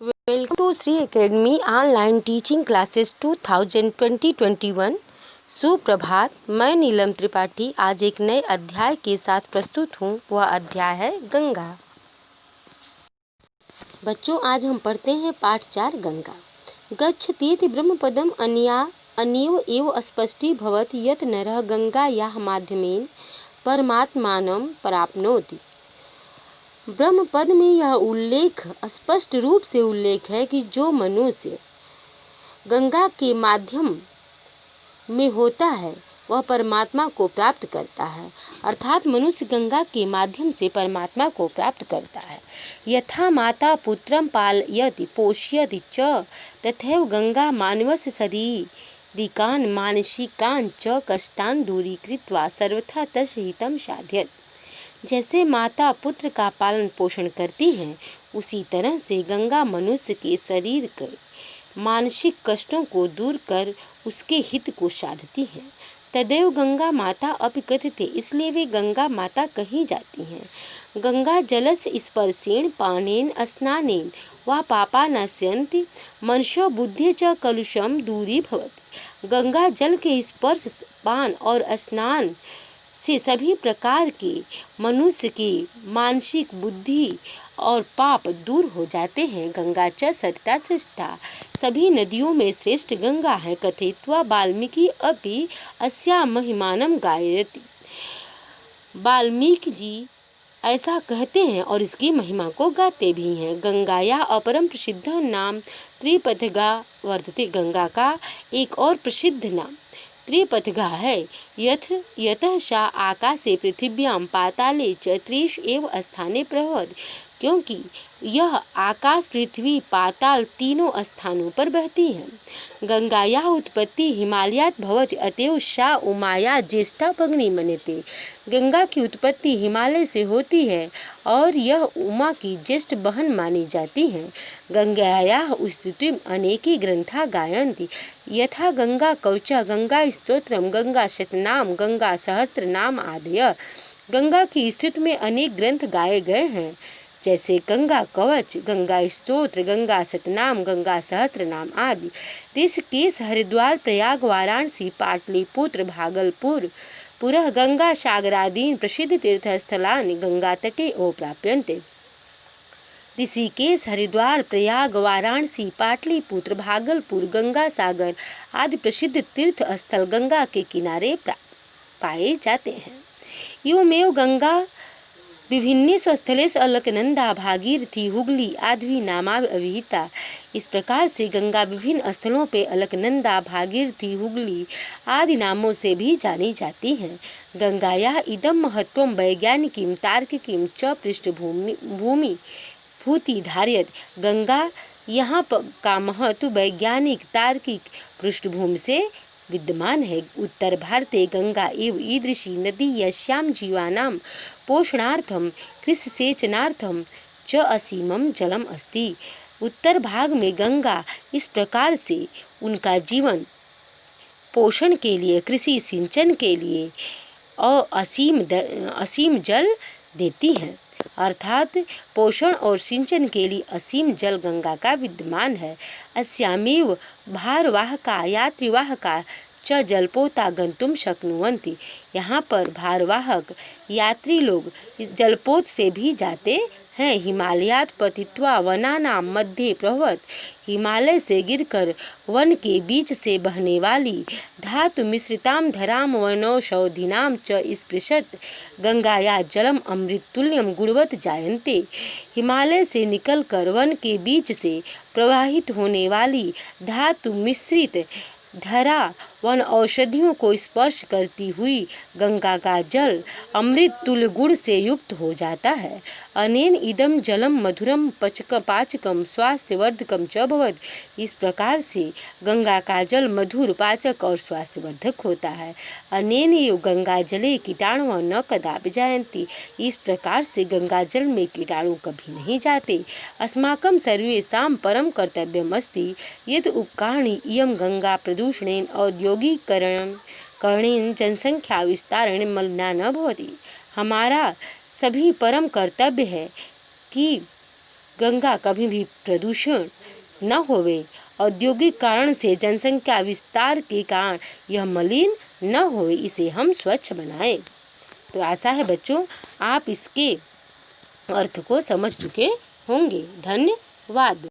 Welcome to Sri Academy Online Teaching Classes 2020-21। सुप्रभात। मैं नीलम त्रिपाठी आज एक नए अध्याय के साथ प्रस्तुत हूँ। वह अध्याय है गंगा। बच्चों, आज हम पढ़ते हैं पाठ 4 गंगा। गच्छतीति ब्रह्मपदम अन्येव एव स्पष्टी भवति यत् नरः गंगायाः माध्यमेन परमात्मानं प्राप्नोति। ब्रह्म पद में यह उल्लेख स्पष्ट रूप से उल्लेख है कि जो मनुष्य गंगा के माध्यम में होता है वह परमात्मा को प्राप्त करता है, अर्थात मनुष्य गंगा के माध्यम से परमात्मा को प्राप्त करता है। यथा माता पुत्रं पालयति पोषयति च तथैव गंगा मानवस्य शारीरिकान् मानसिकान् च कष्टान् दूरीकृत्वा सर्वथा तस्य हितं साधयति। जैसे माता पुत्र का पालन पोषण करती हैं, उसी तरह से गंगा मनुष्य के शरीर के मानसिक कष्टों को दूर कर उसके हित को साधती है। तदेव गंगा माता अपि कथ्यते, इसलिए वे गंगा माता कही जाती हैं। गंगा जलस्य स्पर्शेन पानेन स्नानेन वा पापा नश्यन्ति मनुष्यो बुद्धि च कलुषम दूरी भवति। गंगा जल के स्पर्श, पान और स्नान से सभी प्रकार के मनुष्य की मानसिक बुद्धि और पाप दूर हो जाते हैं। गंगा च सरिता श्रेष्ठा, सभी नदियों में श्रेष्ठ गंगा है। कथित्वा वाल्मीकि अपि अस्या महिमानं गायति। वाल्मीकि जी ऐसा कहते हैं और इसकी महिमा को गाते भी हैं। गंगाया अपरम प्रसिद्ध नाम त्रिपथगा वर्तते। गंगा का एक और प्रसिद्ध नाम त्रिपथगा है। यतः सा आकाशे पृथिव्यां पाताले च त्रिषु एव स्थाने प्रभवति, क्योंकि यह आकाश पृथ्वी पाताल तीनों स्थानों पर बहती है। गंगायाः उत्पत्ति हिमालयात् भवति, अतएव सा उमाया ज्येष्ठा भगिनी मन्यते। गंगा की उत्पत्ति हिमालय से होती है और यह उमा की ज्येष्ठ बहन मानी जाती है। गंगायाः स्तुतिं अनेके ग्रंथा गायन्ति, यथा गंगा कवचा, गंगा स्तोत्रम, गंगा शतनाम, गंगा सहस्त्रनाम आदि। गंगा की स्तुति में अनेक ग्रंथ गाए गए हैं, जैसे गंगा कवच, गंगा स्तोत्र, गंगा शतनाम, गंगा सहस्त्रनाम आदि। ऋषिकेश, हरिद्वार, प्रयाग, वाराणसी, पाटलिपुत्र, भागलपुर पुरः गंगा सागरादीन प्रसिद्ध तीर्थस्थलानि गंगा तटे ओ प्राप्यन्ते। ऋषिकेश, हरिद्वार, प्रयाग, वाराणसी, पाटलिपुत्र, भागलपुर, गंगा सागर आदि प्रसिद्ध तीर्थ स्थल गंगा के किनारे पाए जाते हैं। एवमेव गंगा विभिन्नेषु स्थलेषु अलकनंदा, भागीरथी, हुगली आदि नामा अभिहिता। इस प्रकार से गंगा विभिन्न स्थलों पे अलकनंदा, भागीरथी, हुगली आदि नामों से भी जानी जाती है। गंगायाः इदं महत्त्वं वैज्ञानिकीं तार्किकीं च पृष्ठभूमि भूति धारयत। गंगा यहाँ का महत्व वैज्ञानिक तार्किक पृष्ठभूमि से विद्यमान है। उत्तर भारते गंगा एव ईदृशी नदी यस्यां जीवानां पोषणार्थम कृषिसेचनार्थम च असीमं जलम अस्ति। उत्तर भाग में गंगा इस प्रकार से उनका जीवन पोषण के लिए, कृषि सिंचन के लिए और असीम जल देती है, अर्थात पोषण और सिंचन के लिए असीम जल गंगा का विद्यमान है। अस्यामेव भारवाहका यात्रीवाहका च जलपोता गंतुम शक्नुवन्ति। यहाँ पर भारवाहक यात्री लोग इस जलपोत से भी जाते हैं। हिमालयात् पतित्वा वनानां मध्ये प्रभवत, हिमालय से गिरकर वन के बीच से बहने वाली धातु मिश्रितां धरां वनौषधीनां च स्पृशत। गंगाया जलम अमृततुल्यम गुणवत् जायन्ते। हिमालय से निकलकर वन के बीच से प्रवाहित होने वाली धातु मिश्रित धरा वन औषधियों को स्पर्श करती हुई गंगा का जल अमृत तुल्य गुण से युक्त हो जाता है। अनेन इदम जलम मधुरम पाचकम स्वास्थ्यवर्धकम च भवत्। इस प्रकार से गंगा का जल मधुर, पाचक और स्वास्थ्यवर्धक होता है। अनेन एव गंगा जले कीटाणु न कदापि जायन्ति। इस प्रकार से गंगा जल में कीटाणु कभी नहीं जाते। अस्माकं सर्वेषां परम कर्तव्यमस्ति यत् उपकारणि इयं गंगा प्रदूषणेन औद्योगिकरणेन जनसंख्या विस्तारेण मलिना न भवति। हमारा सभी परम कर्तव्य है कि गंगा कभी भी प्रदूषण न होवे। औद्योगिक कारण से जनसंख्या विस्तार के कारण यह मलिन न होवे, इसे हम स्वच्छ बनाएं। तो आशा है बच्चों आप इसके अर्थ को समझ चुके होंगे। धन्यवाद।